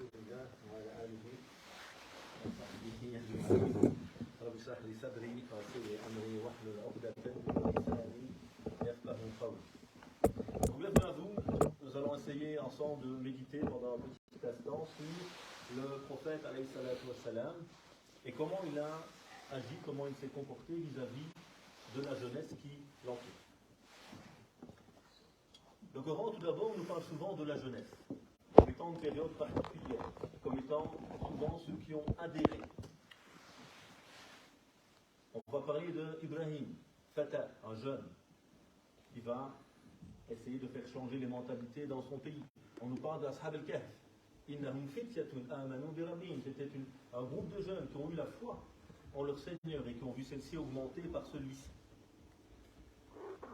رسول الله وعلى آله وصحبه أجمعين. رب اشرح لي صدري ويسر لي أمري واحلل عقدة من لساني يفقهوا قولي. Donc bienvenue à vous. Nous allons essayer ensemble de méditer pendant un petit instant sur le prophète alayhi salatu wassalam et comment il a agi, comment il s'est comporté vis-à-vis de la jeunesse qui l'entoure. Le Coran, tout d'abord, nous parle souvent de la jeunesse, comme étant une période particulière, comme étant souvent ceux qui ont adhéré. On va parler d'Ibrahim, Fata, un jeune, qui va essayer de faire changer les mentalités dans son pays. On nous parle d'Ashab al-Kahf. Innahum fityatun amanu bi rabbihim. C'était un groupe de jeunes qui ont eu la foi en leur Seigneur et qui ont vu celle-ci augmenter par celui-ci.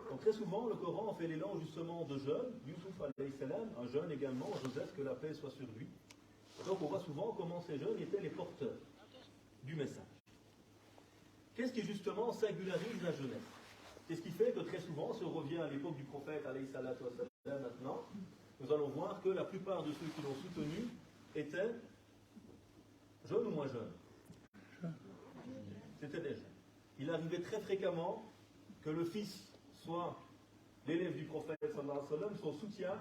Donc très souvent, le Coran fait l'élan justement de jeunes, Yusuf alayhi salam, un jeune également, Joseph, que la paix soit sur lui. Donc on voit souvent comment ces jeunes étaient les porteurs du message. Qu'est-ce qui justement singularise la jeunesse? Qu'est-ce qui fait que très souvent, si on revient à l'époque du prophète alayhi salatu wassalam maintenant, nous allons voir que la plupart de ceux qui l'ont soutenu étaient jeunes ou moins jeunes? C'était des jeunes. Il arrivait très fréquemment que le fils soit l'élève du prophète sallallahu alayhi wa sallam, son soutien,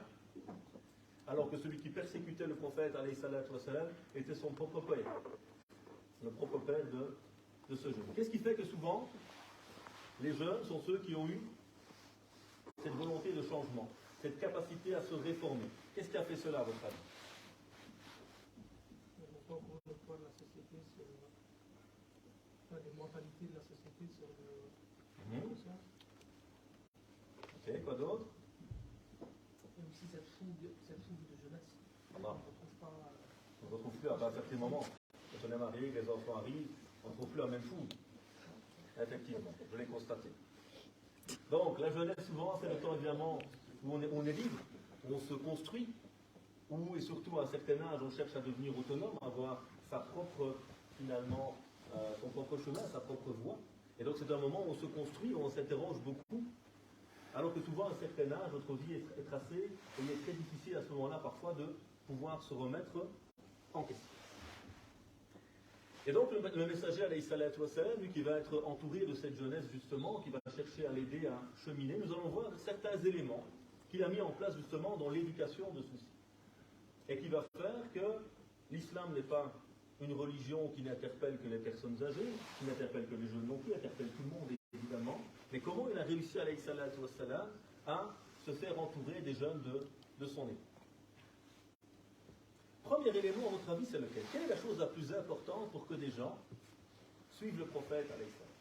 alors que celui qui persécutait le prophète alayhi salatu wa sallam était son propre père, le propre père de ce jeune. Qu'est-ce qui fait que souvent les jeunes sont ceux qui ont eu cette volonté de changement, cette capacité à se réformer? Qu'est-ce qui a fait cela à votre avis? Le poids de la société sur les mentalités de la société sur le Ok, quoi d'autre? Et aussi cette fougue de jeunesse. Allah. On On ne retrouve plus à un certain moment. Quand on est marié, les enfants arrivent, on ne trouve plus la même fougue. Effectivement, je l'ai constaté. Donc, la jeunesse, souvent, c'est le temps évidemment où on est libre, où on se construit, où, et surtout à un certain âge, on cherche à devenir autonome, à avoir sa propre, finalement, son propre chemin, sa propre voie. Et donc, c'est un moment où on se construit, où on s'interroge beaucoup. Alors que souvent, à un certain âge, notre vie est tracée et il est très difficile à ce moment-là, parfois, de pouvoir se remettre en question. Et donc, le messager, alayhi salatu wassalam, lui qui va être entouré de cette jeunesse, justement, qui va chercher à l'aider à cheminer, nous allons voir certains éléments qu'il a mis en place, justement, dans l'éducation de ceux-ci. Et qui va faire que l'islam n'est pas une religion qui n'interpelle que les personnes âgées, qui n'interpelle que les jeunes non plus, interpelle tout le monde, évidemment. Mais comment il a réussi, alayhi salatu wassalam, à se faire entourer des jeunes de son époque? Premier élément, à votre avis, c'est lequel? Quelle est la chose la plus importante pour que des gens suivent le prophète, alayhi salam?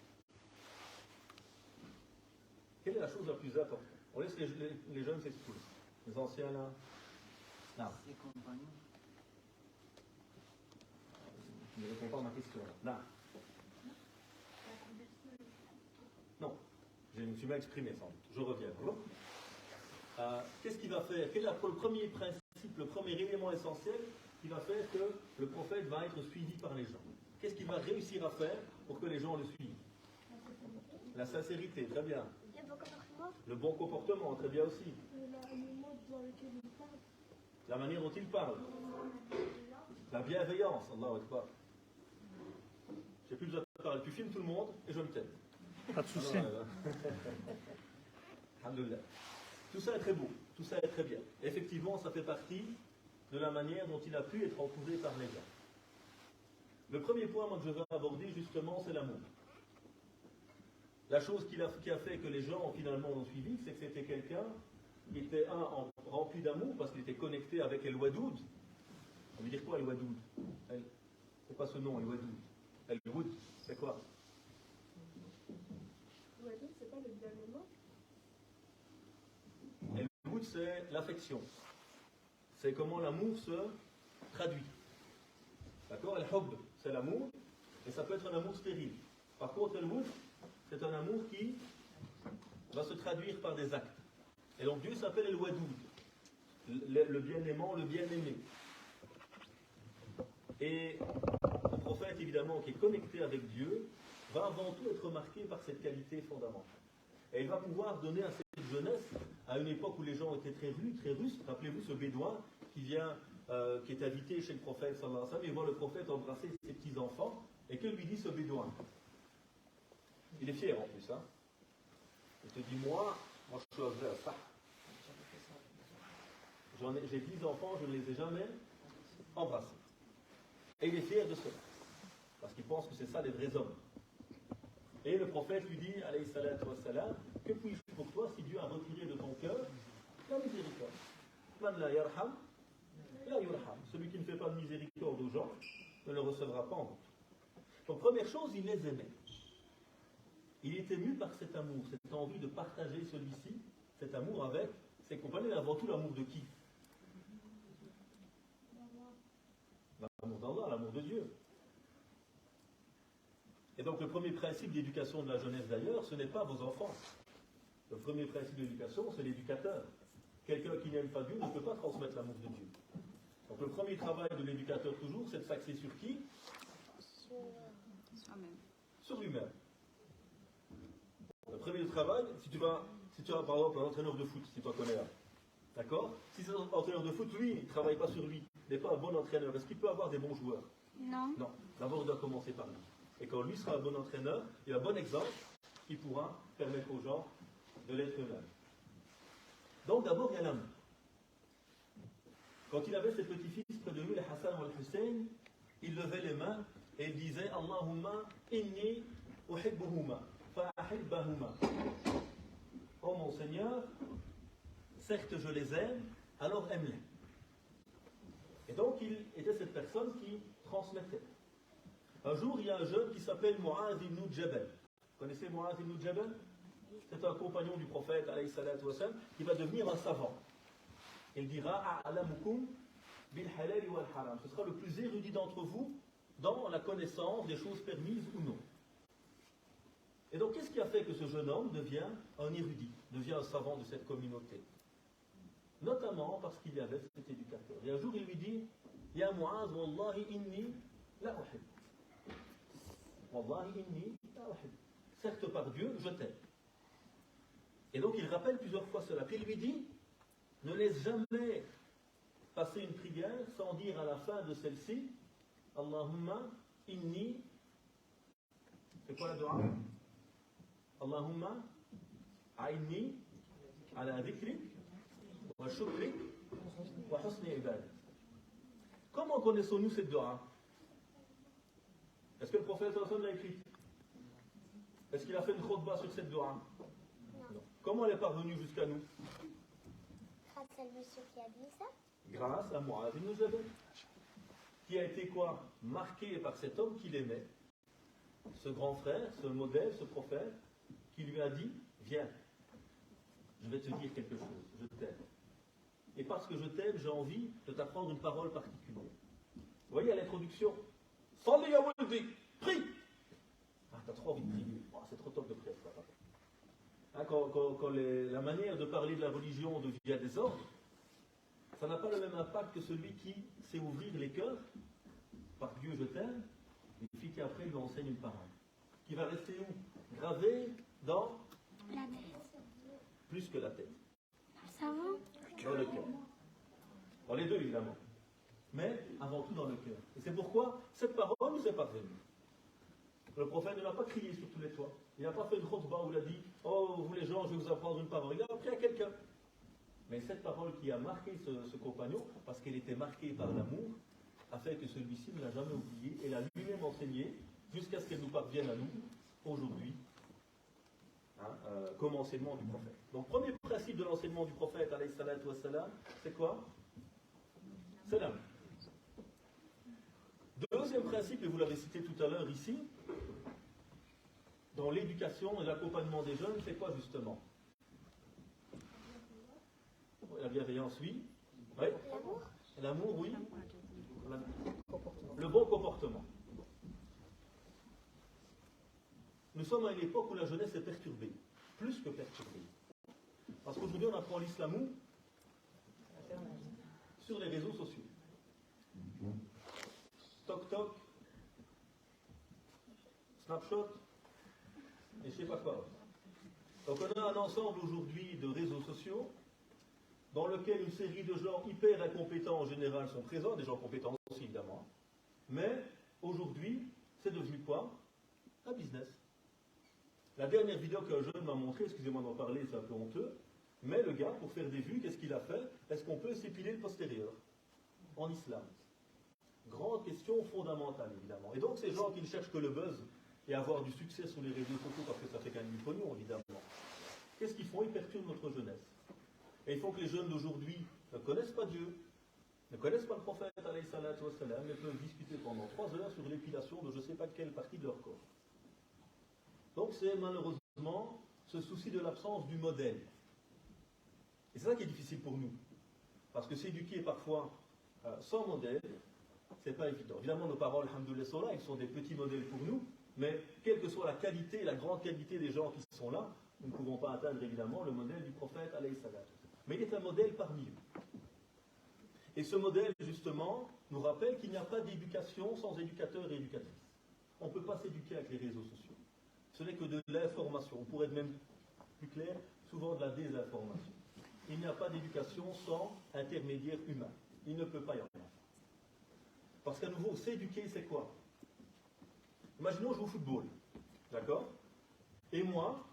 Quelle est la chose la plus importante? On laisse les jeunes s'exprimer. Les anciens, là? Non. Les compagnons. Je ne réponds pas à ma question, là. Non. Non. Je me suis mal exprimé, sans doute. Je reviens. Qu'est-ce qu'il va faire? Quel est le premier principe, le premier élément essentiel qui va faire que le prophète va être suivi par les gens? Qu'est-ce qu'il va réussir à faire pour que les gens le suivent? La sincérité, très bien. Le bon comportement, très bien aussi. La manière dont il parle. La bienveillance, Allahu Akbar. J'ai plus besoin de parler. Tu filmes tout le monde et je me tais. Pas de souci. Alhamdulillah. Tout ça est très beau, tout ça est très bien. Effectivement, ça fait partie de la manière dont il a pu être entouré par les gens. Le premier point moi, que je veux aborder justement, c'est l'amour. La chose qui a fait que les gens finalement l'ont suivi, c'est que c'était quelqu'un qui était rempli d'amour parce qu'il était connecté avec El Wadoud. On veut dire quoi El Wadoud? C'est pas ce nom, El Wadoud. El Woud, c'est quoi? El Wadoud, c'est pas le bien-aimant? El Woud, c'est l'affection. C'est comment l'amour se traduit. D'accord? El Hubb, c'est l'amour, et ça peut être un amour stérile. Par contre, El Woud, c'est un amour qui va se traduire par des actes. Et donc Dieu s'appelle El Wadoud, le bien-aimant, le bien-aimé. Et le prophète, évidemment, qui est connecté avec Dieu, va avant tout être marqué par cette qualité fondamentale. Et il va pouvoir donner à cette jeunesse, à une époque où les gens étaient très rudes, très russes. Rappelez-vous ce bédouin qui vient qui est invité chez le prophète sallallahu alayhi wa sallam, il voit le prophète embrasser ses petits-enfants, et que lui dit ce bédouin? Il est fier en plus, hein. Il te dit, moi je suis à ça. J'ai 10 enfants, je ne les ai jamais embrassés. Et il est fier de cela, parce qu'il pense que c'est ça les vrais hommes. Et le prophète lui dit, alayhi salatu wassalam, que puis-je pour toi si Dieu a retiré de ton cœur la miséricorde? Man la yarham, la yurham. Celui qui ne fait pas de miséricorde aux gens ne le recevra pas en retour. Donc première chose, il les aimait. Il était ému par cet amour, cette envie de partager celui-ci, cet amour avec ses compagnons, et avant tout l'amour de qui? L'amour d'Allah, l'amour de Dieu. Et donc le premier principe d'éducation de la jeunesse d'ailleurs, ce n'est pas vos enfants. Le premier principe d'éducation, c'est l'éducateur. Quelqu'un qui n'aime pas Dieu ne peut pas transmettre l'amour de Dieu. Donc le premier travail de l'éducateur toujours, c'est de s'axer sur qui? Soi-même. Sur lui-même. Le premier travail, si tu vas par exemple un entraîneur de foot, si tu connais là, d'accord? Si c'est un entraîneur de foot, lui, il ne travaille pas sur lui, il n'est pas un bon entraîneur. Est-ce qu'il peut avoir des bons joueurs? Non. Non. D'abord, il doit commencer par lui. Et quand lui sera un bon entraîneur et un bon exemple, il pourra permettre aux gens de l'être eux-mêmes. Donc d'abord, il y a l'amour. Quand il avait ses petits-fils près de lui, le Hassan ou le Hussein, il levait les mains et il disait Allahumma inni uhibbuhuma fa'ahibbahuma. Oh mon Seigneur, certes je les aime, alors aime-les. Et donc il était cette personne qui transmettait. Un jour, il y a un jeune qui s'appelle Mu'adh ibn Jabal. Vous connaissez Mu'adh ibn Jabal? C'est un compagnon du prophète, alayhi salatu wassalam, qui va devenir un savant. Il dira A'lamukum bil halal wal haram. Ce sera le plus érudit d'entre vous dans la connaissance des choses permises ou non. Et donc, qu'est-ce qui a fait que ce jeune homme devient un érudit, devient un savant de cette communauté? Notamment parce qu'il y avait cet éducateur. Et un jour, il lui dit Ya Mu'adh, wallahi inni la uhib. Wallahi inni la uhib. Certes par Dieu, je t'aime. Et donc il rappelle plusieurs fois cela. Puis il lui dit, ne laisse jamais passer une prière sans dire à la fin de celle-ci, Allahumma inni, c'est quoi la dua? Allahumma a'inni ala dhikrik wa shukrik wa husni ibadat. Comment connaissons-nous cette dua? Est-ce que le prophète l'a écrite? Est-ce qu'il a fait une khutbah sur cette dua? Non. Comment elle est parvenue jusqu'à nous? Grâce à lui, ceux qui a dit ça. Grâce à Mu'adh ibn Jabal, qui a été quoi? Marqué par cet homme qu'il aimait, ce grand frère, ce modèle, ce prophète, qui lui a dit, viens, je vais te dire quelque chose, je t'aime. Et parce que je t'aime, j'ai envie de t'apprendre une parole particulière. Vous voyez à l'introduction, Salli ya waldi, prie. Ah, t'as trop envie de prier. Oh, c'est trop top de prière, ça. Hein, quand la manière de parler de la religion devient à des ordres, ça n'a pas le même impact que celui qui sait ouvrir les cœurs, par Dieu je t'aime, et puis qui après lui enseigne une parole. Qui va rester où? Gravé dans La tête. plus que la tête. Ça va? Dans le cœur. Dans les deux évidemment. Mais avant tout dans le cœur. Et c'est pourquoi cette parole nous est parvenue. Le prophète ne l'a pas crié sur tous les toits. Il n'a pas fait une khutbah où il a dit oh, vous les gens, je vais vous apprendre une parole. Il a appris à quelqu'un. Mais cette parole qui a marqué ce compagnon, parce qu'elle était marquée par l'amour, a fait que celui-ci ne l'a jamais oublié et l'a lui-même enseigné jusqu'à ce qu'elle nous parvienne à nous, aujourd'hui, comme enseignement du prophète. Donc, premier principe de l'enseignement du prophète, alayhi salatu wassalam, c'est quoi? C'est l'amour. Deuxième principe, et vous l'avez cité tout à l'heure ici, dans l'éducation et l'accompagnement des jeunes, c'est quoi justement? La bienveillance, oui. Oui. L'amour. L'amour, oui. Le bon comportement. Nous sommes à une époque où la jeunesse est perturbée, plus que perturbée. Parce qu'aujourd'hui, on apprend l'islam sur les réseaux sociaux. TokTok, Snapchat, et je ne sais pas quoi. Donc on a un ensemble aujourd'hui de réseaux sociaux dans lequel une série de gens hyper incompétents en général sont présents, des gens compétents aussi évidemment, mais aujourd'hui, c'est devenu quoi? Un business. La dernière vidéo qu'un jeune m'a montré, excusez-moi d'en parler, c'est un peu honteux, mais le gars, pour faire des vues, qu'est-ce qu'il a fait? Est-ce qu'on peut s'épiler le postérieur en islam? Grande question fondamentale, évidemment. Et donc, ces gens qui ne cherchent que le buzz et avoir du succès sur les réseaux sociaux parce que ça fait quand même du pognon, évidemment, qu'est-ce qu'ils font? Ils perturbent notre jeunesse. Et il faut que les jeunes d'aujourd'hui ne connaissent pas Dieu, ne connaissent pas le prophète, alayhi salatu wassalam, mais peuvent discuter pendant 3 heures sur l'épilation de je ne sais pas quelle partie de leur corps. Donc, c'est malheureusement ce souci de l'absence du modèle. Et c'est ça qui est difficile pour nous. Parce que s'éduquer parfois sans modèle, c'est pas évident. Évidemment, nos paroles, alhamdoulilah, sont là, ils sont des petits modèles pour nous, mais quelle que soit la qualité, la grande qualité des gens qui sont là, nous ne pouvons pas atteindre évidemment le modèle du prophète, alayhi salam. Mais il est un modèle parmi eux. Et ce modèle, justement, nous rappelle qu'il n'y a pas d'éducation sans éducateur et éducatrice. On ne peut pas s'éduquer avec les réseaux sociaux. Ce n'est que de l'information. On pourrait être même plus clair, souvent de la désinformation. Il n'y a pas d'éducation sans intermédiaire humain. Il ne peut pas y en avoir. Parce qu'à nouveau, s'éduquer, c'est quoi? Imaginons, je joue au football. D'accord? Et moi,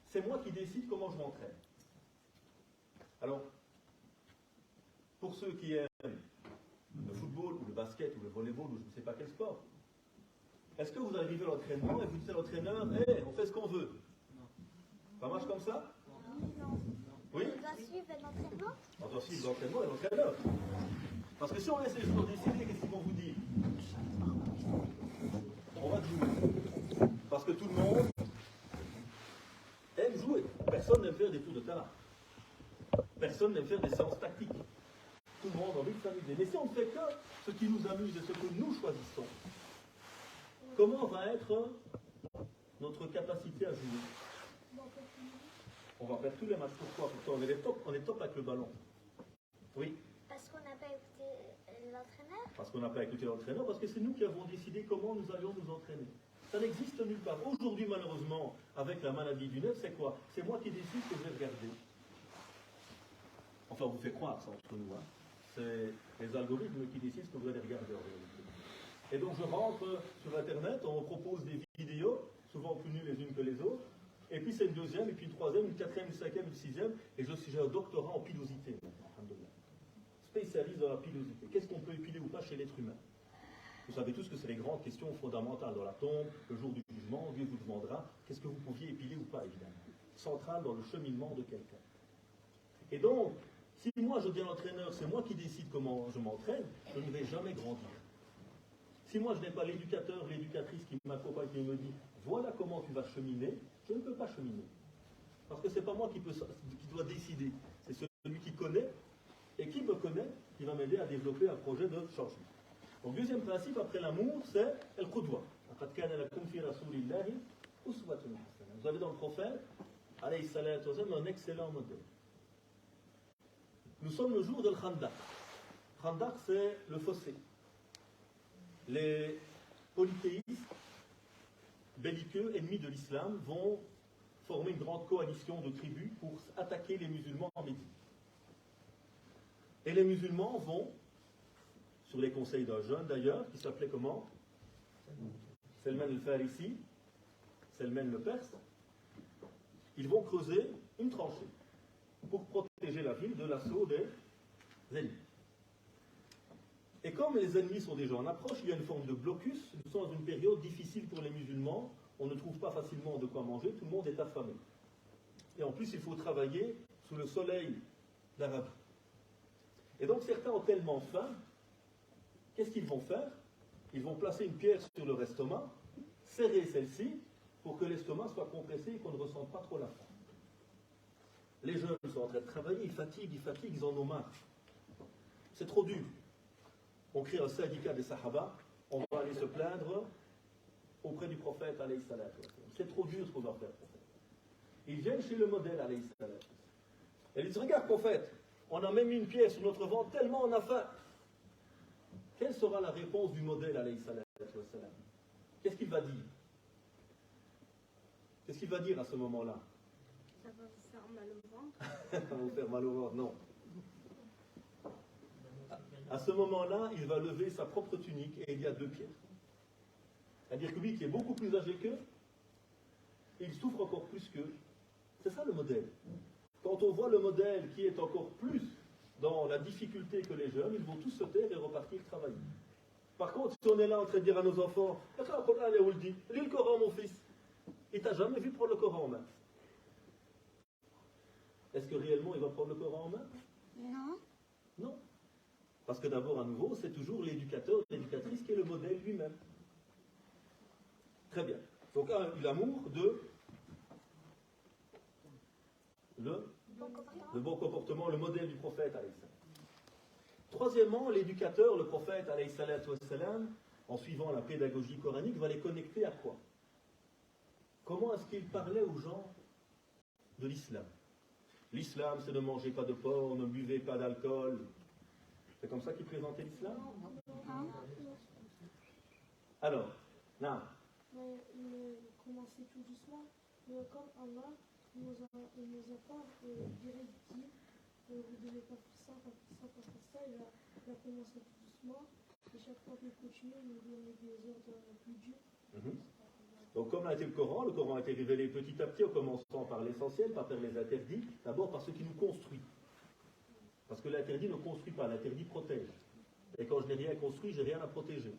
c'est moi qui décide comment je m'entraîne. Alors, pour ceux qui aiment le football, ou le basket, ou le volleyball, ou je ne sais pas quel sport, est-ce que vous arrivez à l'entraînement et vous dites à l'entraîneur, hey, on fait ce qu'on veut? Ça marche comme ça? Non. Oui? On doit suivre l'entraînement? On doit suivre l'entraînement et l'entraîneur. Parce que si on laisse les joueurs décider, qu'est-ce qu'ils vont vous dire? On va jouer. Parce que tout le monde aime jouer. Personne n'aime faire des tours de terrain. Personne n'aime faire des séances tactiques. Tout le monde a envie de s'amuser. Mais si on ne fait que ce qui nous amuse et ce que nous choisissons, comment va être notre capacité à jouer? On va faire tous les matchs. Pourquoi? Pourtant, on est top avec le ballon. Oui. Parce qu'on n'a pas écouté l'entraîneur? Parce qu'on n'a pas écouté l'entraîneur, parce que c'est nous qui avons décidé comment nous allions nous entraîner. Ça n'existe nulle part. Aujourd'hui, malheureusement, avec la maladie du net, c'est quoi? C'est moi qui décide que je vais regarder. Enfin, on vous fait croire ça entre nous. Hein. C'est les algorithmes qui décident ce que vous allez regarder en réalité. Et donc, je rentre sur Internet, on me propose des vidéos, souvent plus nulles les unes que les autres. Et puis, c'est une deuxième, et puis une troisième, une quatrième, une cinquième, une sixième. Et j'ai un doctorat en pilosité. Spécialiste dans la pilosité. Qu'est-ce qu'on peut épiler ou pas chez l'être humain? Vous savez tous que c'est les grandes questions fondamentales dans la tombe, le jour du jugement, Dieu vous demandera qu'est-ce que vous pouviez épiler ou pas, évidemment. Central dans le cheminement de quelqu'un. Et donc, si moi je dis à l'entraîneur, c'est moi qui décide comment je m'entraîne, je ne vais jamais grandir. Si moi je n'ai pas l'éducateur, l'éducatrice qui m'accompagne et me dit, voilà comment tu vas cheminer, je ne peux pas cheminer. Parce que ce n'est pas moi qui dois décider, c'est celui qui connaît, et qui me connaît, qui va m'aider à développer un projet de changement. Donc, deuxième principe, après l'amour, c'est el qudwa. Vous avez dans le prophète, alayhi salatu wa sallam, un excellent modèle. Nous sommes le jour de l'Khandaq. Khandaq, c'est le fossé. Les polythéistes, belliqueux, ennemis de l'islam, vont former une grande coalition de tribus pour attaquer les musulmans en Médine. Et les musulmans vont, sur les conseils d'un jeune d'ailleurs, qui s'appelait comment? Salman al-Farisi, Salman le Perse, ils vont creuser une tranchée pour protéger la ville de l'assaut des ennemis. Et comme les ennemis sont déjà en approche, il y a une forme de blocus. Nous sommes dans une période difficile pour les musulmans. On ne trouve pas facilement de quoi manger. Tout le monde est affamé. Et en plus, il faut travailler sous le soleil d'Arabie. Et donc, certains ont tellement faim, qu'est-ce qu'ils vont faire? Ils vont placer une pierre sur leur estomac, serrer celle-ci, pour que l'estomac soit compressé et qu'on ne ressente pas trop la faim. Les jeunes sont en train de travailler, ils fatiguent, ils en ont marre. C'est trop dur. On crée un syndicat des Sahaba, on va aller se plaindre auprès du prophète, alayhi salatu wa sallam. C'est trop dur ce qu'on va faire, prophète. Ils viennent chez le modèle, alayhi salatu wa sallam. Et ils disent, regarde, prophète, on a même mis une pièce sur notre ventre tellement on a faim. Quelle sera la réponse du modèle, alayhi salatu wa sallam? Qu'est-ce qu'il va dire? Qu'est-ce qu'il va dire à ce moment-là? Ça va vous faire mal au ventre. Ça va vous faire mal au ventre, non. à ce moment-là, il va lever sa propre tunique et il y a deux pierres. C'est-à-dire que lui, qui est beaucoup plus âgé qu'eux, il souffre encore plus qu'eux. C'est ça le modèle. Quand on voit le modèle qui est encore plus dans la difficulté que les jeunes, ils vont tous se taire et repartir travailler. Par contre, si on est là en train de dire à nos enfants, lis le Coran, mon fils, il t'a jamais vu prendre le Coran en main. Est-ce que réellement il va prendre le Coran en main? Non. Non. Parce que d'abord, à nouveau, c'est toujours l'éducateur, l'éducatrice qui est le modèle lui-même. Très bien. Donc, un, l'amour, deux, le bon comportement, le modèle du prophète, alayhi salam. Troisièmement, l'éducateur, le prophète, alayhi salam, en suivant la pédagogie coranique, va les connecter à quoi? Comment est-ce qu'il parlait aux gens de l'islam? L'islam, c'est ne mangez pas de porc, ne buvez pas d'alcool. C'est comme ça qu'il présentait l'islam? Non. Alors, là. Il commençait tout doucement, mais comme Allah il nous a pas directif, vous ne devez pas faire ça, pas faire ça, il a commencé tout doucement, et chaque fois qu'il continuait, il nous donnait des ordres plus durs. Donc, comme a été le Coran a été révélé petit à petit en commençant par l'essentiel, pas par les interdits, d'abord par ce qui nous construit. Parce que l'interdit ne construit pas, l'interdit protège. Et quand je n'ai rien construit, je n'ai rien à protéger.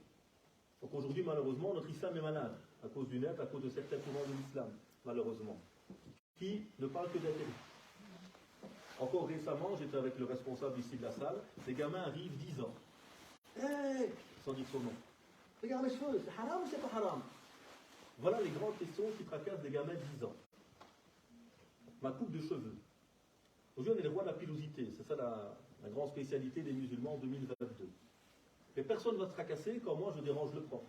Donc aujourd'hui, malheureusement, notre islam est malade, à cause du net, à cause de certains courants de l'islam, malheureusement, qui ne parlent que d'interdit. Encore récemment, j'étais avec le responsable ici de la salle, ces gamins arrivent 10 ans. Hey, sans dire son nom. Regarde mes cheveux, c'est haram ou c'est pas haram? Voilà les grandes questions qui tracassent des gamins de 10 ans. Ma coupe de cheveux. Aujourd'hui, on est les rois de la pilosité. C'est ça la grande spécialité des musulmans en 2022. Mais personne ne va se tracasser quand moi je dérange le prof.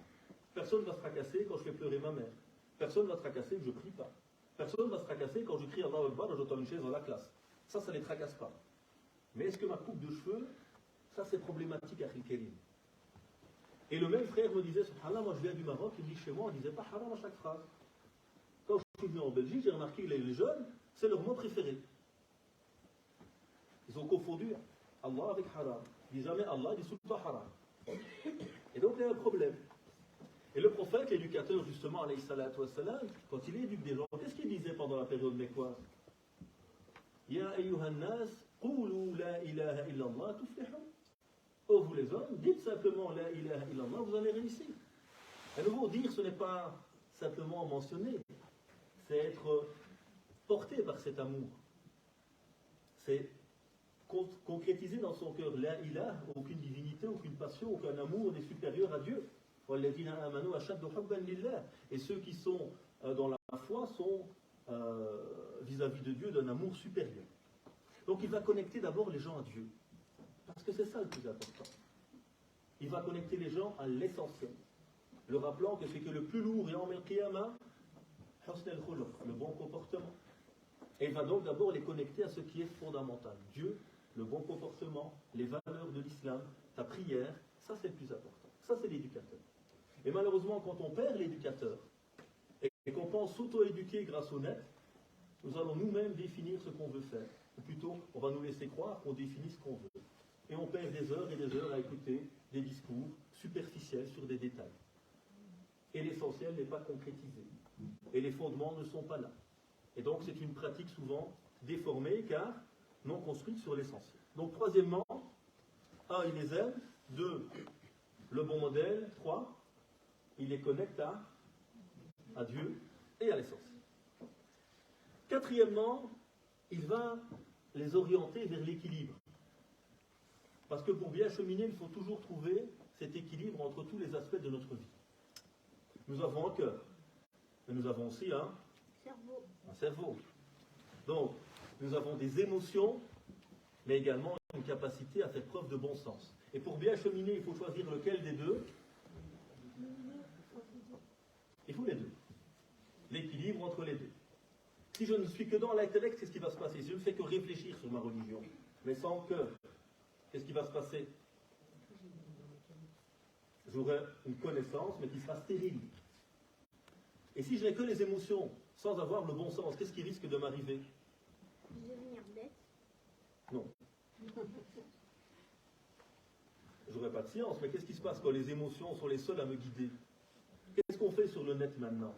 Personne ne va se tracasser quand je fais pleurer ma mère. Personne ne va se tracasser que je ne prie pas. Personne ne va se tracasser quand je crie Allahu Akbar et j'entends une chaise dans la classe. Ça ne les tracasse pas. Mais est-ce que ma coupe de cheveux, ça c'est problématique à Khil. Et le même frère me disait, subhanallah, moi je viens du Maroc, il me dit chez moi, on ne disait pas haram à chaque phrase. Quand je suis venu en Belgique, j'ai remarqué que les jeunes, c'est leur mot préféré. Ils ont confondu Allah avec haram. Ils disent jamais Allah, ils disent tout le temps haram. Et donc il y a un problème. Et le prophète, l'éducateur justement, alayhi salatu wassalam, quand il éduque des gens, qu'est-ce qu'il disait pendant la période mécoise? Ya ayyuhan nas, qulu la ilaha illallah tuflihu. Oh vous les hommes, dites simplement la ilaha illallah, vous allez réussir. À nouveau, dire ce n'est pas simplement mentionner, c'est être porté par cet amour. C'est concrétiser dans son cœur la ilaha, aucune divinité, aucune passion, aucun amour n'est supérieur à Dieu. Et ceux qui sont dans la foi sont vis-à-vis de Dieu d'un amour supérieur. Donc il va connecter d'abord les gens à Dieu. Parce que c'est ça le plus important. Il va connecter les gens à l'essentiel. Le rappelant que c'est que le plus lourd est en Qiyamah, le bon comportement. Et il va donc d'abord les connecter à ce qui est fondamental. Dieu, le bon comportement, les valeurs de l'islam, ta prière, ça c'est le plus important. Ça c'est l'éducateur. Et malheureusement, quand on perd l'éducateur et qu'on pense s'auto-éduquer grâce au net, nous allons nous-mêmes définir ce qu'on veut faire. Ou plutôt, on va nous laisser croire qu'on définit ce qu'on veut. Et on perd des heures et des heures à écouter des discours superficiels sur des détails. Et l'essentiel n'est pas concrétisé. Et les fondements ne sont pas là. Et donc c'est une pratique souvent déformée car non construite sur l'essentiel. Donc troisièmement, 1, il les aime. 2, le bon modèle. 3, il les connecte à Dieu et à l'essentiel. Quatrièmement, il va les orienter vers l'équilibre. Parce que pour bien cheminer, il faut toujours trouver cet équilibre entre tous les aspects de notre vie. Nous avons un cœur, mais nous avons aussi un cerveau. Donc, nous avons des émotions, mais également une capacité à faire preuve de bon sens. Et pour bien cheminer, il faut choisir lequel des deux? Il faut les deux. L'équilibre entre les deux. Si je ne suis que dans l'intellect, qu'est-ce qui va se passer? Si je ne fais que réfléchir sur ma religion, mais sans cœur, qu'est-ce qui va se passer? J'aurai une connaissance, mais qui sera stérile. Et si je n'ai que les émotions, sans avoir le bon sens, qu'est-ce qui risque de m'arriver? Devenir bête. Non. j'aurais pas de science, mais qu'est-ce qui se passe quand les émotions sont les seules à me guider? Qu'est-ce qu'on fait sur le net maintenant?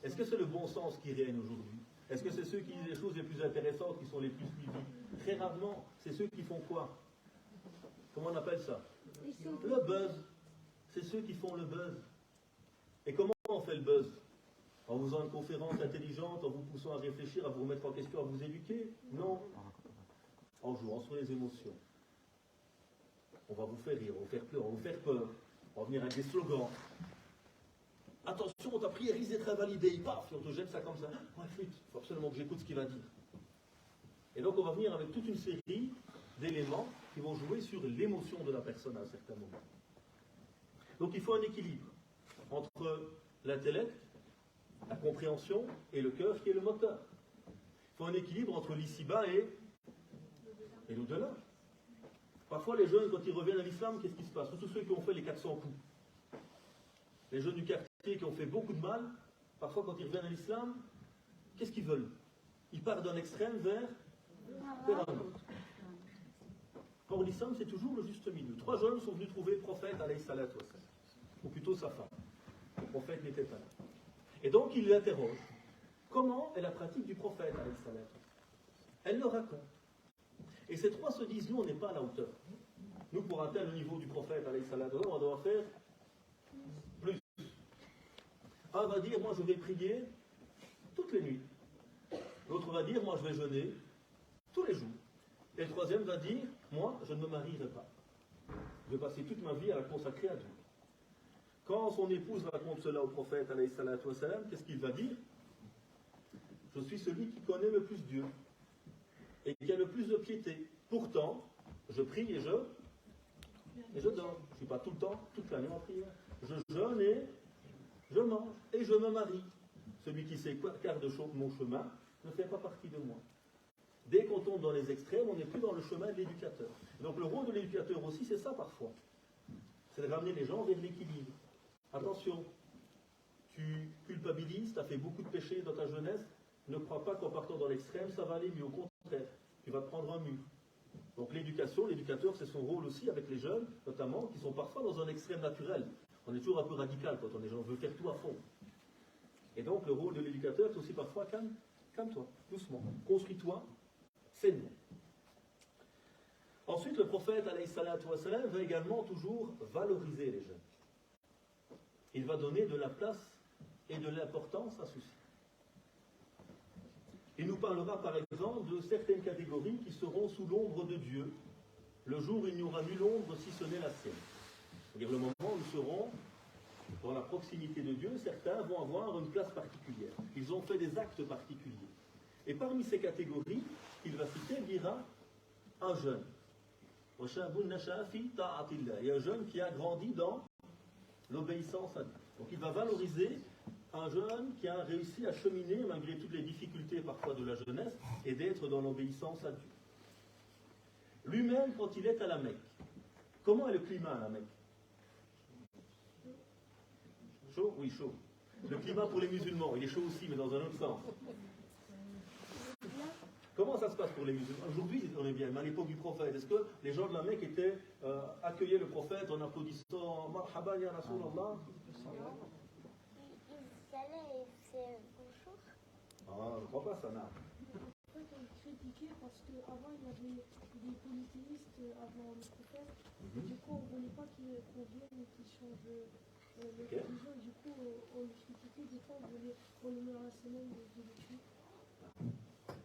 Est-ce que c'est le bon sens qui règne aujourd'hui? Est-ce que c'est ceux qui disent les choses les plus intéressantes qui sont les plus suivies? Très rarement, c'est ceux qui font quoi? Comment on appelle ça? Le buzz. C'est ceux qui font le buzz. Et comment on fait le buzz? En vous faisant une conférence intelligente, en vous poussant à réfléchir, à vous remettre en question, à vous éduquer? Non. En jouant sur les émotions. On va vous faire rire, on va vous faire pleurer, on va vous faire peur. On va venir avec des slogans. Attention, ta prière risque d'être invalidée. Paf, on te jette ça comme ça. Ouais, flûte, il faut absolument que j'écoute ce qu'il va dire. Et donc on va venir avec toute une série d'éléments qui vont jouer sur l'émotion de la personne à un certain moment. Donc il faut un équilibre entre l'intellect, la compréhension et le cœur qui est le moteur. Il faut un équilibre entre l'ici-bas et l'au-delà. Parfois les jeunes, quand ils reviennent à l'islam, qu'est-ce qui se passe? Tous ceux qui ont fait les 400 coups. Les jeunes du quartier qui ont fait beaucoup de mal, parfois quand ils reviennent à l'islam, qu'est-ce qu'ils veulent? Ils partent d'un extrême vers un autre. Or l'islam, c'est toujours le juste milieu. 3 jeunes sont venus trouver le prophète, alayhi salatu wassalam, ou plutôt sa femme. Le prophète n'était pas là. Et donc ils l'interrogent. Comment est la pratique du prophète, alayhi salatu wassalam? Elle le raconte. Et ces 3 se disent, nous, on n'est pas à la hauteur. Nous, pour atteindre le niveau du prophète, alayhi salatu wassalam, on doit faire plus. Un va dire, moi, je vais prier toutes les nuits. L'autre va dire, moi, je vais jeûner tous les jours. Et le troisième va dire, moi, je ne me marierai pas. Je vais passer toute ma vie à la consacrer à Dieu. Quand son épouse raconte cela au prophète, alayhi salatu wassalam, qu'est-ce qu'il va dire? Je suis celui qui connaît le plus Dieu et qui a le plus de piété. Pourtant, je prie et je dors. Je ne suis pas tout le temps, toute la nuit en prière. Je jeûne et je mange et je me marie. Celui qui s'écarte de mon chemin ne fait pas partie de moi. Dès qu'on tombe dans les extrêmes, on n'est plus dans le chemin de l'éducateur. Donc le rôle de l'éducateur aussi, c'est ça parfois. C'est de ramener les gens vers l'équilibre. Attention, tu culpabilises, tu as fait beaucoup de péchés dans ta jeunesse, ne crois pas qu'en partant dans l'extrême, ça va aller mieux. Au contraire, tu vas te prendre un mur. Donc l'éducation, l'éducateur, c'est son rôle aussi avec les jeunes, notamment, qui sont parfois dans un extrême naturel. On est toujours un peu radical quand on est jeune, on veut faire tout à fond. Et donc le rôle de l'éducateur, c'est aussi parfois calme-toi, doucement, construis-toi, sainement. Ensuite, le prophète, alayhi salatu wassalam, va également toujours valoriser les jeunes. Il va donner de la place et de l'importance à ceux-ci. Il nous parlera par exemple de certaines catégories qui seront sous l'ombre de Dieu, le jour où il n'y aura nulle ombre si ce n'est la sienne. C'est-à-dire le moment où nous serons dans la proximité de Dieu, certains vont avoir une place particulière. Ils ont fait des actes particuliers. Et parmi ces catégories, il va citer, il dira un jeune. Il y a un jeune qui a grandi dans l'obéissance à Dieu. Donc il va valoriser un jeune qui a réussi à cheminer, malgré toutes les difficultés parfois de la jeunesse, et d'être dans l'obéissance à Dieu. Lui-même, quand il est à la Mecque, comment est le climat à la Mecque? Chaud? Oui, chaud. Le climat pour les musulmans, il est chaud aussi, mais dans un autre sens. Comment ça se passe pour les musulmans? Aujourd'hui, on est bien, mais à l'époque du prophète, est-ce que les gens de la Mecque accueillaient le prophète en applaudissant Marhaba ya Rasulallah? Ils allaient et faisaient bonjour. Ah, je ne crois pas ça, non. Après, on critiquait parce qu'avant, il y avait des polythéistes avant le prophète. Du coup, on ne voulait pas qu'on vienne et qu'ils changent les religions. Du coup, on le critiquait. Des fois, on le met dans la semaine de dessus.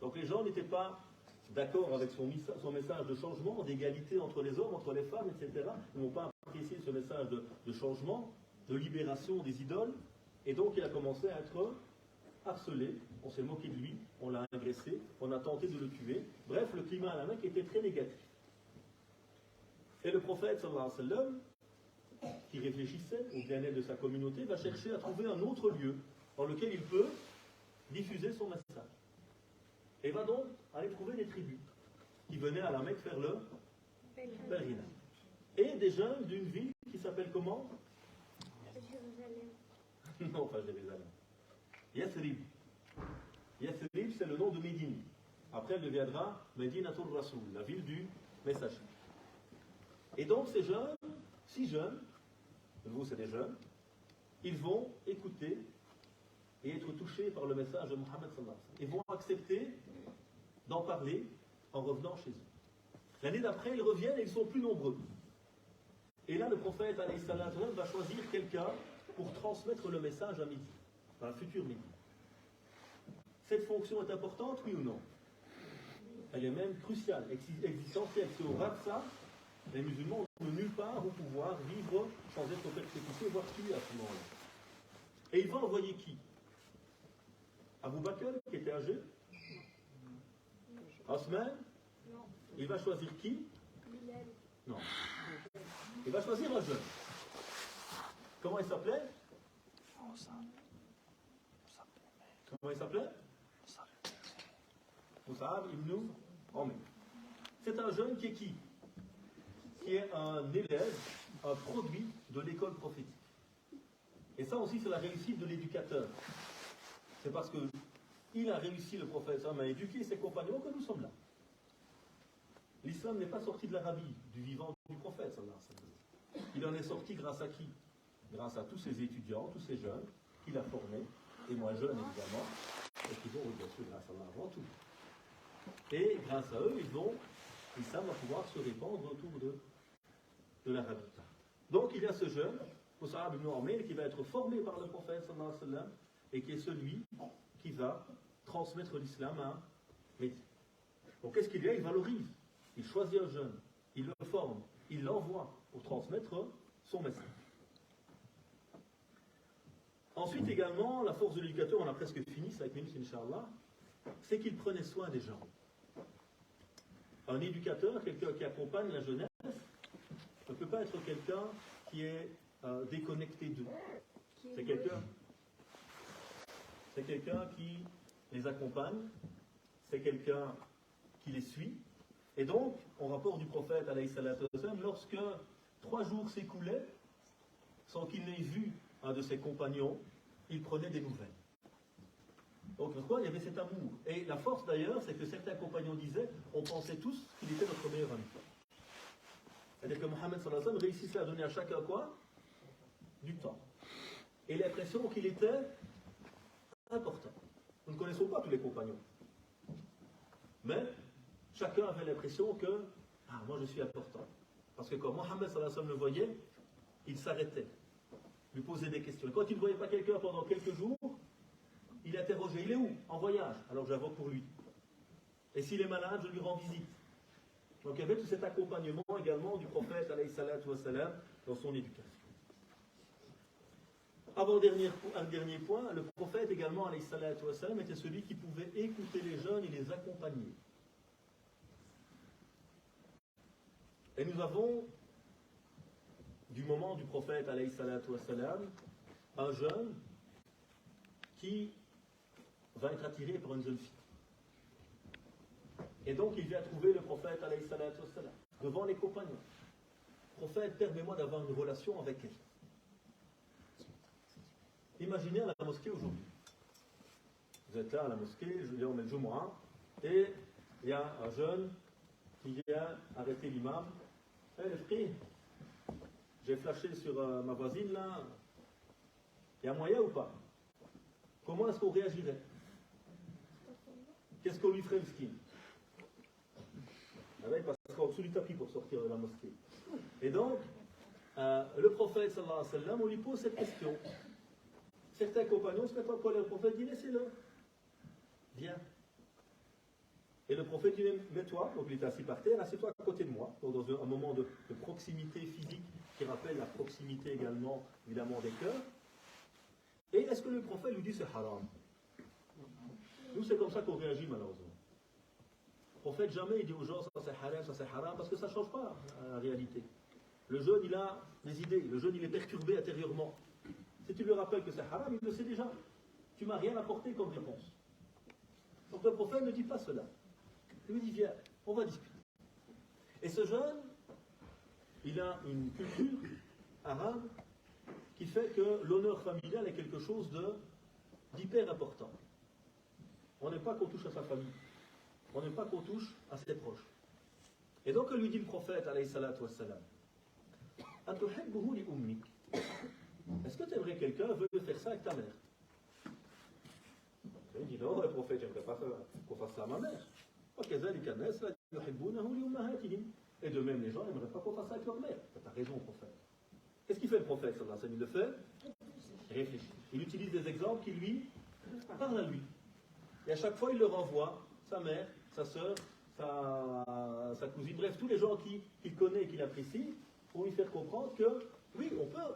Donc les gens n'étaient pas d'accord avec son message de changement, d'égalité entre les hommes, entre les femmes, etc. Ils n'ont pas apprécié ce message de changement, de libération des idoles. Et donc il a commencé à être harcelé, on s'est moqué de lui, on l'a agressé, on a tenté de le tuer. Bref, le climat à la Mecque était très négatif. Et le prophète, sallallahu alayhi wa sallam, qui réfléchissait au bien-être de sa communauté, va chercher à trouver un autre lieu dans lequel il peut diffuser son message. Et va donc aller trouver des tribus qui venaient à la Mecque faire le pèlerinage. Et des jeunes d'une ville qui s'appelle comment? Jérusalem. Non, pas Jérusalem. Yathrib. Yathrib, c'est le nom de Médine. Après, elle deviendra Médinatul Rasoul, la ville du messager. Et donc, ces jeunes 6 jeunes, de nouveau c'est des jeunes, ils vont écouter et être touchés par le message de Mohammed sallallahu alayhi wa sallam. Ils vont accepter d'en parler en revenant chez eux. L'année d'après, ils reviennent et ils sont plus nombreux. Et là, le prophète alayhi sallam va choisir quelqu'un pour transmettre le message à Midi, à un futur Midi. Cette fonction est importante, oui ou non? Elle est même cruciale, existentielle. Si on rate ça, les musulmans n'ont nulle part où pouvoir vivre sans être persécutés, voire tués à ce moment-là. Et il va envoyer qui? Abu Bakr, qui était âgé? Osman? Il va choisir qui? Non. Il va choisir un jeune. Comment il s'appelait? Comment il s'appelait? Mus'ab ibn Umayr. C'est un jeune qui est qui? Qui est un élève, un produit de l'école prophétique. Et ça aussi, c'est la réussite de l'éducateur. C'est parce qu'il a réussi, le prophète, à éduquer ses compagnons, que nous sommes là. L'islam n'est pas sorti de l'Arabie, du vivant du prophète, sallallahu alayhi wa sallam. Il en est sorti grâce à qui? Grâce à tous ses étudiants, tous ces jeunes qu'il a formés, et moins jeunes évidemment, et qui vont, bien sûr, grâce à Allah avant tout. Et grâce à eux, l'islam va pouvoir se répandre autour de l'Arabie. Donc il y a ce jeune, Mus'ab ibn Umayr, qui va être formé par le prophète, sallallahu alayhi wa sallam, et qui est celui qui va transmettre l'islam à Médine. Donc qu'est-ce qu'il y a? Il valorise. Il choisit un jeune, il le forme, il l'envoie pour transmettre son message. Ensuite également, la force de l'éducateur, on a presque fini, 5 minutes Inch'Allah, c'est qu'il prenait soin des gens. Un éducateur, quelqu'un qui accompagne la jeunesse, ne peut pas être quelqu'un qui est déconnecté d'eux. C'est quelqu'un qui les accompagne, c'est quelqu'un qui les suit. Et donc, on rapporte du prophète, alayhi salatu wa sallam, lorsque 3 jours s'écoulaient, sans qu'il n'ait vu un de ses compagnons, il prenait des nouvelles. Donc, il y avait cet amour. Et la force d'ailleurs, c'est que certains compagnons disaient, on pensait tous qu'il était notre meilleur ami. C'est-à-dire que Mohammed sallallahu alayhi wa sallam réussissait à donner à chacun quoi? Du temps. Et l'impression qu'il était important. Nous ne connaissons pas tous les compagnons. Mais chacun avait l'impression que, moi je suis important. Parce que quand Mohammed sallallahu alayhi wa sallam le voyait, il s'arrêtait, lui posait des questions. Et quand il ne voyait pas quelqu'un pendant quelques jours, il interrogeait, il est où? En voyage. Alors j'invoque pour lui. Et s'il est malade, je lui rends visite. Donc il y avait tout cet accompagnement également du prophète alayhi salatu wa sallam dans son éducation. Un dernier point, le prophète également alayhi salatu wa sallam était celui qui pouvait écouter les jeunes et les accompagner. Et nous avons, du moment du prophète alayhi salatu wa sallam, un jeune qui va être attiré par une jeune fille. Et donc il vient trouver le prophète alayhi salatu wa sallam, devant les compagnons. Prophète, permets-moi d'avoir une relation avec elle. Imaginez à la mosquée aujourd'hui. Vous êtes là à la mosquée, on met le Jumu'ah, et il y a un jeune qui vient arrêter l'imam. Hey, les frères, j'ai flashé sur ma voisine là. Il y a moyen ou pas? Comment est-ce qu'on réagirait? Qu'est-ce qu'on lui ferait, le skin? Il passe en dessous du tapis pour sortir de la mosquée. Et donc, le prophète sallallahu alayhi wa sallam, on lui pose cette question. Certains compagnons se mettent en colère. Le prophète dit, laissez-le. Viens. Et le prophète dit, mets-toi, donc il est assis par terre, assieds-toi à côté de moi, donc dans un moment de proximité physique qui rappelle la proximité également, évidemment, des cœurs. Et est-ce que le prophète lui dit c'est haram? Nous, c'est comme ça qu'on réagit malheureusement. Le prophète jamais il dit aux gens ça c'est haram, parce que ça ne change pas la réalité. Le jeune, il a des idées, le jeune, il est perturbé intérieurement. Si tu lui rappelles que c'est haram, il le sait déjà. Tu ne m'as rien apporté comme réponse. Donc le prophète ne dit pas cela. Il lui dit, viens, on va discuter. Et ce jeune, il a une culture arabe qui fait que l'honneur familial est quelque chose d'hyper important. On n'aime pas qu'on touche à sa famille. On n'aime pas qu'on touche à ses proches. Et donc, lui dit le prophète, alayhi salatu wassalam, Atuhibbuhu li ummik. Est-ce que tu aimerais quelqu'un veut faire ça avec ta mère? Il dit non, le prophète, j'aimerais pas qu'on fasse ça à ma mère. Et de même, les gens n'aimeraient pas qu'on fasse ça avec leur mère. Tu as raison, prophète. Qu'est-ce qu'il fait le prophète? Il le fait réfléchir. Il utilise des exemples qui lui parlent à lui. Et à chaque fois, il le renvoie, sa mère, sa sœur, sa cousine, bref, tous les gens qu'il connaît et qu'il apprécie, pour lui faire comprendre que, oui, on peut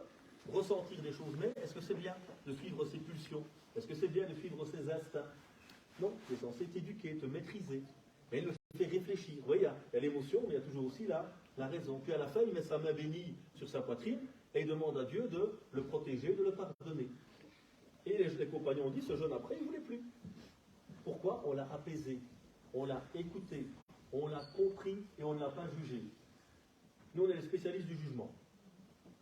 ressentir des choses, mais est-ce que c'est bien de suivre ses pulsions? Est-ce que c'est bien de suivre ses instincts? Non, tu es censé t'éduquer, te maîtriser. Mais il le fait réfléchir. Vous voyez, il y a l'émotion, mais il y a toujours aussi la raison. Puis à la fin, il met sa main bénie sur sa poitrine et il demande à Dieu de le protéger, de le pardonner. Et les compagnons ont dit, ce jeune après, il ne voulait plus. Pourquoi? On l'a apaisé, on l'a écouté, on l'a compris et on ne l'a pas jugé. Nous, on est les spécialistes du jugement.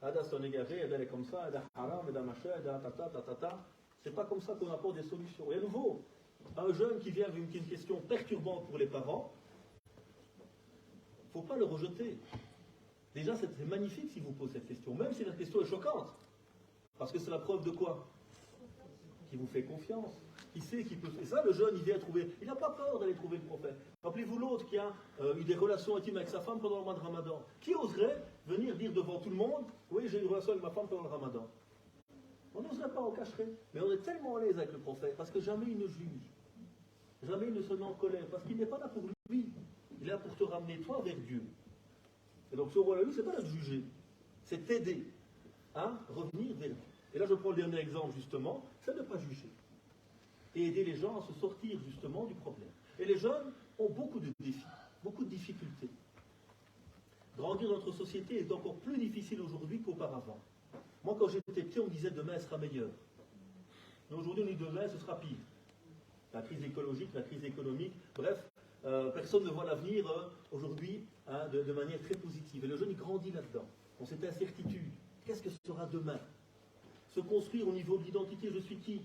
Ada son égaré, Ada est comme ça, Ada haram, Ada machin, Ada tata. C'est pas comme ça qu'on apporte des solutions. Et à nouveau, un jeune qui vient avec une question perturbante pour les parents, il ne faut pas le rejeter. Déjà, c'est magnifique si vous posez cette question, même si la question est choquante. Parce que c'est la preuve de quoi? Qui vous fait confiance, qui sait qu'il peut faire ça. Le jeune, il vient trouver, il n'a pas peur d'aller trouver le prophète. Rappelez-vous l'autre qui a eu des relations intimes avec sa femme pendant le mois de Ramadan. Qui oserait venir dire devant tout le monde, oui, j'ai eu une relation avec ma femme pendant le Ramadan? On n'oserait pas, on cacherait. Mais on est tellement à l'aise avec le prophète, parce que jamais il ne juge. Jamais il ne se met en colère, parce qu'il n'est pas là pour lui. Il est là pour te ramener, toi, vers Dieu. Et donc ce rôle-là, lui, c'est pas là de juger. C'est t'aider à revenir vers Dieu. Et là, je prends le dernier exemple, justement, c'est de ne pas juger. Et aider les gens à se sortir, justement, du problème. Et les jeunes ont beaucoup de défis, beaucoup de difficultés. Grandir dans notre société est encore plus difficile aujourd'hui qu'auparavant. Moi, quand j'étais petit, on me disait demain sera meilleur. Mais aujourd'hui, on dit demain, ce sera pire. La crise écologique, la crise économique, bref, personne ne voit l'avenir aujourd'hui de manière très positive. Et le jeune, il grandit là-dedans. On cette incertitude. Qu'est-ce que sera demain? Se construire au niveau de l'identité, je suis qui?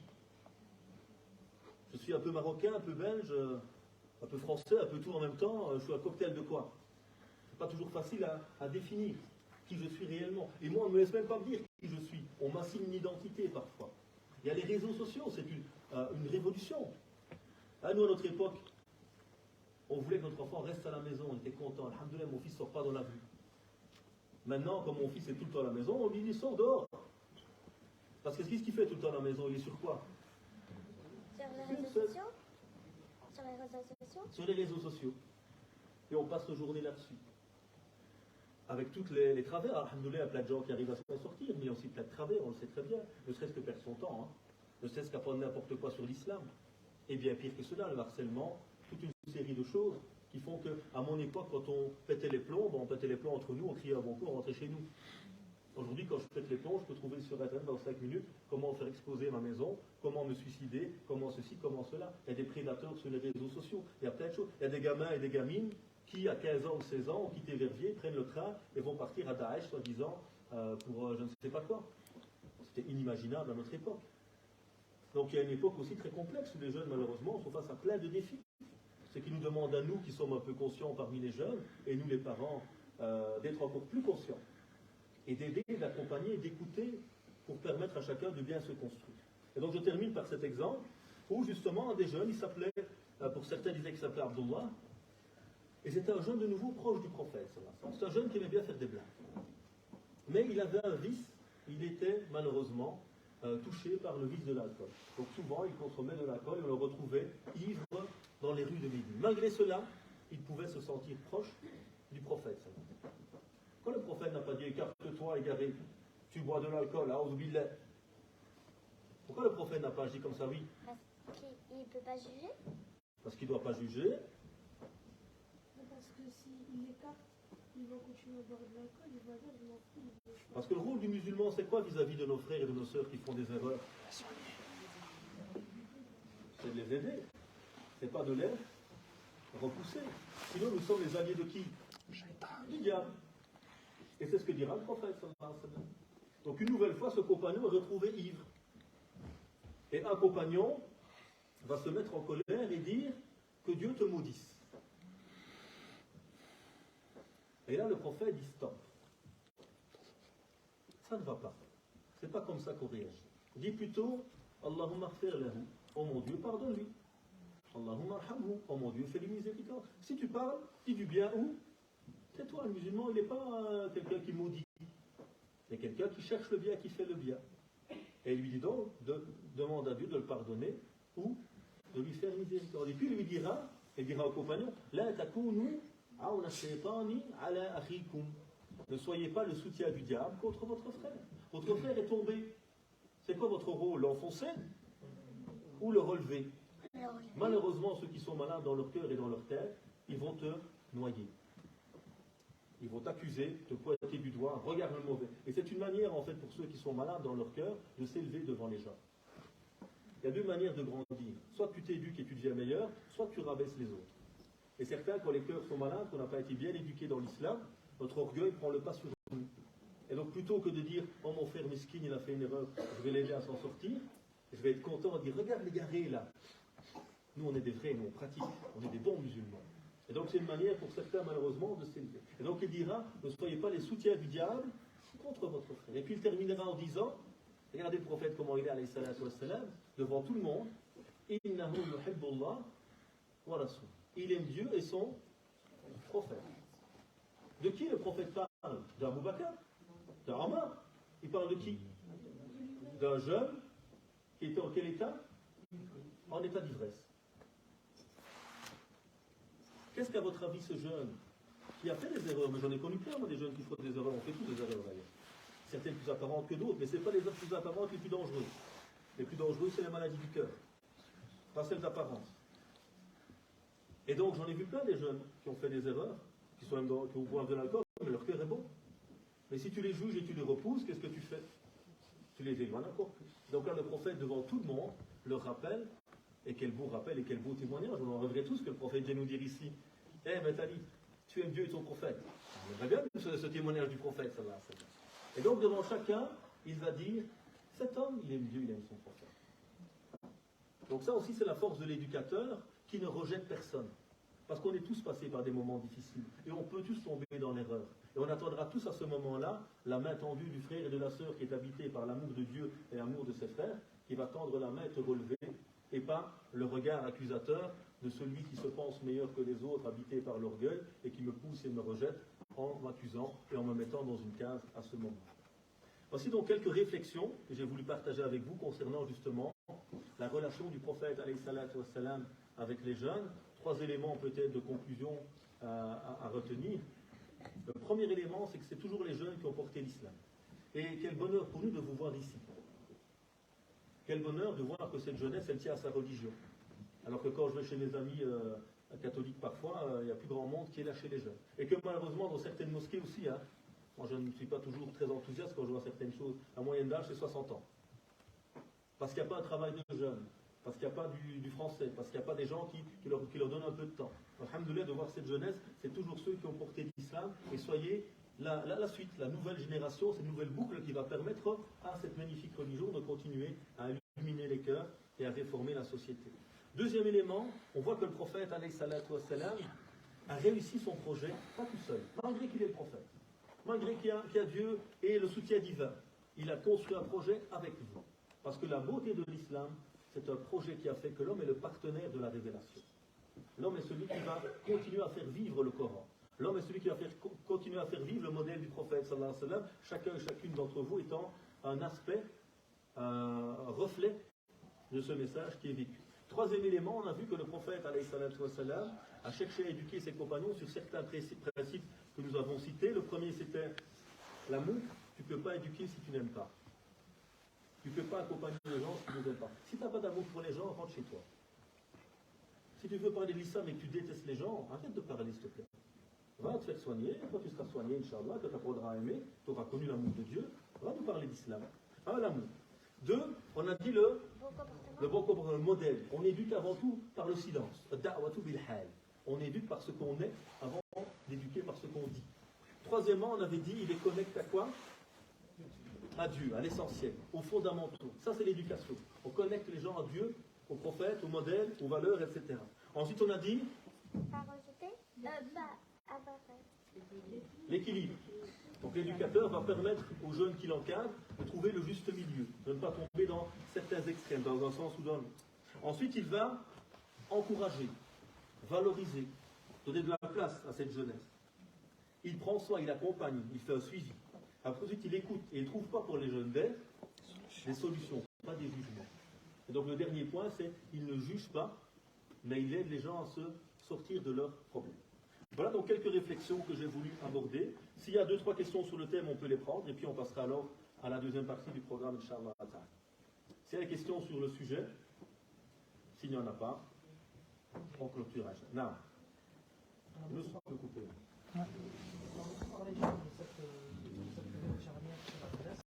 Je suis un peu marocain, un peu belge, un peu français, un peu tout en même temps. Je suis un cocktail de quoi? C'est pas toujours facile à définir qui je suis réellement. Et moi, on ne me laisse même pas me dire qui je suis. On m'assigne une identité parfois. Il y a les réseaux sociaux, c'est une révolution. Nous, à notre époque, on voulait que notre enfant reste à la maison, on était content. Alhamdoulilah, mon fils ne sort pas dans la rue. Maintenant, comme mon fils est tout le temps à la maison, on lui dit sort dehors. Parce que qu'est-ce qu'il fait tout le temps à la maison? Il est sur quoi? Sur les réseaux sociaux? Sur les réseaux sociaux? Sur les réseaux sociaux. Et on passe nos journées là-dessus. Avec toutes les travers, alhamdoulilah, il y a plein de gens qui arrivent à s'en sortir, mais il y a aussi plein de travers, on le sait très bien. Ne serait-ce que perdre son temps, hein. Ne serait-ce qu'apprendre n'importe quoi sur l'islam. Et bien pire que cela, le harcèlement, toute une série de choses qui font qu'à mon époque, quand on pétait les plombs, on pétait les plombs entre nous, on criait à bon coup, on rentrait chez nous. Aujourd'hui, quand je pète les plombs, je peux trouver sur Internet dans 5 minutes comment faire exploser ma maison, comment me suicider, comment ceci, comment cela. Il y a des prédateurs sur les réseaux sociaux, il y a plein de choses. Il y a des gamins et des gamines qui, à 15 ans ou 16 ans, ont quitté Verviers, prennent le train et vont partir à Daesh, soi-disant, pour je ne sais pas quoi. C'était inimaginable à notre époque. Donc il y a une époque aussi très complexe où les jeunes, malheureusement, sont face à plein de défis. Ce qui nous demande à nous, qui sommes un peu conscients parmi les jeunes, et nous les parents, d'être encore plus conscients. Et d'aider, d'accompagner, d'écouter, pour permettre à chacun de bien se construire. Et donc je termine par cet exemple, où justement un des jeunes, il s'appelait, pour certains disaient qu'il s'appelait Abdullah, et c'était un jeune de nouveau proche du prophète. C'est un jeune qui aimait bien faire des blagues. Mais il avait un vice, il était malheureusement touché par le vice de l'alcool. Donc souvent, il consommait de l'alcool et on le retrouvait ivre dans les rues de Médine. Malgré cela, il pouvait se sentir proche du prophète. Pourquoi le prophète n'a pas dit écarte-toi, égaré, tu bois de l'alcool, billah. Pourquoi le prophète n'a pas agi comme ça? Oui. Parce qu'il ne peut pas juger? Parce qu'il ne doit pas juger. Parce que s'il écarte, il va continuer à boire de l'alcool, il va dire je m'en fous. Parce que le rôle du musulman, c'est quoi vis-à-vis de nos frères et de nos sœurs qui font des erreurs? C'est de les aider. C'est pas de les repousser. Sinon, nous sommes les alliés de qui? Du diable. Et c'est ce que dira le prophète. Donc une nouvelle fois, ce compagnon est retrouvé ivre. Et un compagnon va se mettre en colère et dire que Dieu te maudisse. Et là, le prophète dit stop. ça ne va pas. C'est pas comme ça qu'on réagit. Dis plutôt, Allahumma khfir lahu, oh mon Dieu, pardonne-lui. Allahumma arhamhu, oh mon Dieu, fais-lui miséricorde. Si tu parles, dis du bien où? C'est toi, le musulman, il n'est pas quelqu'un qui maudit. C'est quelqu'un qui cherche le bien, qui fait le bien. Et il lui dit donc, demande à Dieu de le pardonner ou de lui faire miséricorde. Et puis il dira aux compagnons, La takunu awna shaytani ala akhikum. Ne soyez pas le soutien du diable contre votre frère. Votre frère est tombé. C'est quoi votre rôle? L'enfoncer ou le relever? Malheureusement, ceux qui sont malades dans leur cœur et dans leur tête, ils vont te noyer. Ils vont t'accuser, te pointer du doigt, regarde le mauvais. Et c'est une manière, en fait, pour ceux qui sont malades dans leur cœur, de s'élever devant les gens. Il y a deux manières de grandir. Soit tu t'éduques et tu deviens meilleur, soit tu rabaisses les autres. Et certains, quand les cœurs sont malades, qu'on n'a pas été bien éduqués dans l'islam, notre orgueil prend le pas sur nous. Et donc, plutôt que de dire, oh mon frère miskin, il a fait une erreur, je vais l'aider à s'en sortir, je vais être content de dire, regarde les garés là. Nous, on est des vrais, nous, on pratique, on est des bons musulmans. Et donc, c'est une manière pour certains, malheureusement, de s'élever. Et donc, il dira, ne soyez pas les soutiens du diable contre votre frère. Et puis, il terminera en disant, regardez le prophète comment il est, alayhi salatu wassalam, devant tout le monde, innahu yuhibbullah wa rasul. Il aime Dieu et son prophète. De qui le prophète parle? D'Abu Bakr? d'Omar? Il parle de qui? D'un jeune qui était en quel état? En état d'ivresse. Qu'est-ce qu'à votre avis ce jeune qui a fait des erreurs? Mais j'en ai connu plein, moi, des jeunes qui font des erreurs. On fait tous des erreurs d'ailleurs. Certaines plus apparentes que d'autres, mais ce n'est pas les erreurs plus apparentes les plus dangereuses. Les plus dangereuses, c'est les maladies du cœur, pas celles d'apparence. Et donc, j'en ai vu plein des jeunes qui ont fait des erreurs, qui boivent de l'alcool, mais leur cœur est bon. Mais si tu les juges et tu les repousses, qu'est-ce que tu fais? Tu les éloignes encore plus. Donc là, le prophète, devant tout le monde, leur rappelle, et quel beau rappel et quel beau témoignage. On en rêverait tous que le prophète vienne nous dire ici, Matali, tu aimes Dieu et son prophète. On aimerait bien ce témoignage du prophète, ça va. Et donc, devant chacun, il va dire, cet homme, il aime Dieu, il aime son prophète. Donc ça aussi, c'est la force de l'éducateur qui ne rejette personne. Parce qu'on est tous passés par des moments difficiles. Et on peut tous tomber dans l'erreur. Et on attendra tous à ce moment-là la main tendue du frère et de la sœur qui est habité par l'amour de Dieu et l'amour de ses frères, qui va tendre la main et te relever, et pas le regard accusateur de celui qui se pense meilleur que les autres, habité par l'orgueil, et qui me pousse et me rejette en m'accusant et en me mettant dans une case à ce moment. Voici donc quelques réflexions que j'ai voulu partager avec vous concernant justement la relation du prophète alayhi salatu wassalam avec les jeunes. 3 éléments peut-être de conclusion à retenir. Le premier élément, c'est que c'est toujours les jeunes qui ont porté l'islam. Et quel bonheur pour nous de vous voir ici. Quel bonheur de voir que cette jeunesse, elle tient à sa religion. Alors que quand je vais chez mes amis catholiques parfois, il n'y a plus grand monde qui est là chez les jeunes. Et que malheureusement, dans certaines mosquées aussi, moi je ne suis pas toujours très enthousiaste quand je vois certaines choses. La moyenne d'âge, c'est 60 ans. Parce qu'il n'y a pas un travail de jeunes. Parce qu'il n'y a pas du français, parce qu'il n'y a pas des gens qui leur donnent un peu de temps. Alhamdoulilah, de voir cette jeunesse, c'est toujours ceux qui ont porté l'islam, et soyez la suite, la nouvelle génération, cette nouvelle boucle qui va permettre à cette magnifique religion de continuer à illuminer les cœurs et à réformer la société. Deuxième élément, on voit que le prophète, alayhi salatu wassalam, a réussi son projet, pas tout seul, malgré qu'il est le prophète, malgré qu'il y a Dieu et le soutien divin. Il a construit un projet avec vous. Parce que la beauté de l'islam, c'est un projet qui a fait que l'homme est le partenaire de la révélation. L'homme est celui qui va continuer à faire vivre le Coran. L'homme est celui qui va continuer à faire vivre le modèle du prophète, sallallahu alayhi wa sallam, chacun et chacune d'entre vous étant un aspect, un reflet de ce message qui est vécu. Troisième élément, on a vu que le prophète, alayhi salatu wa sallam, a cherché à éduquer ses compagnons sur certains principes que nous avons cités. Le premier, c'était l'amour. Tu ne peux pas éduquer si tu n'aimes pas. Tu ne peux pas accompagner les gens si tu ne les aimes pas. Si tu n'as pas d'amour pour les gens, rentre chez toi. Si tu veux parler de l'islam et que tu détestes les gens, arrête de parler, s'il te plaît. Va te faire soigner, quand tu seras soigné, Inch'Allah, quand tu apprendras à aimer, tu auras connu l'amour de Dieu, va nous parler d'islam. Un, l'amour. 2, on a dit le bon comportement, le modèle. On éduque avant tout par le silence. On éduque par ce qu'on est avant d'éduquer par ce qu'on dit. Troisièmement, on avait dit, il est connecté à quoi? À Dieu, à l'essentiel, aux fondamentaux. Ça, c'est l'éducation. On connecte les gens à Dieu, au prophète, au modèle, aux valeurs, etc. Ensuite, on a dit l'équilibre. Donc l'éducateur va permettre aux jeunes qui l'encadrent de trouver le juste milieu, de ne pas tomber dans certains extrêmes, dans un sens ou dans l'autre. Ensuite, il va encourager, valoriser, donner de la place à cette jeunesse. Il prend soin, il accompagne, il fait un suivi. Après, ensuite, il écoute et il ne trouve pas pour les jeunes d'être des solutions, pas des jugements. Et donc le dernier point, c'est qu'il ne juge pas, mais il aide les gens à se sortir de leurs problèmes. Voilà donc quelques réflexions que j'ai voulu aborder. S'il y a 2-3 questions sur le thème, on peut les prendre, et puis on passera alors à la deuxième partie du programme Inch'Allah. S'il y a des questions sur le sujet, s'il n'y en a pas, on clôture. Non. Le son peut couper. Ouais.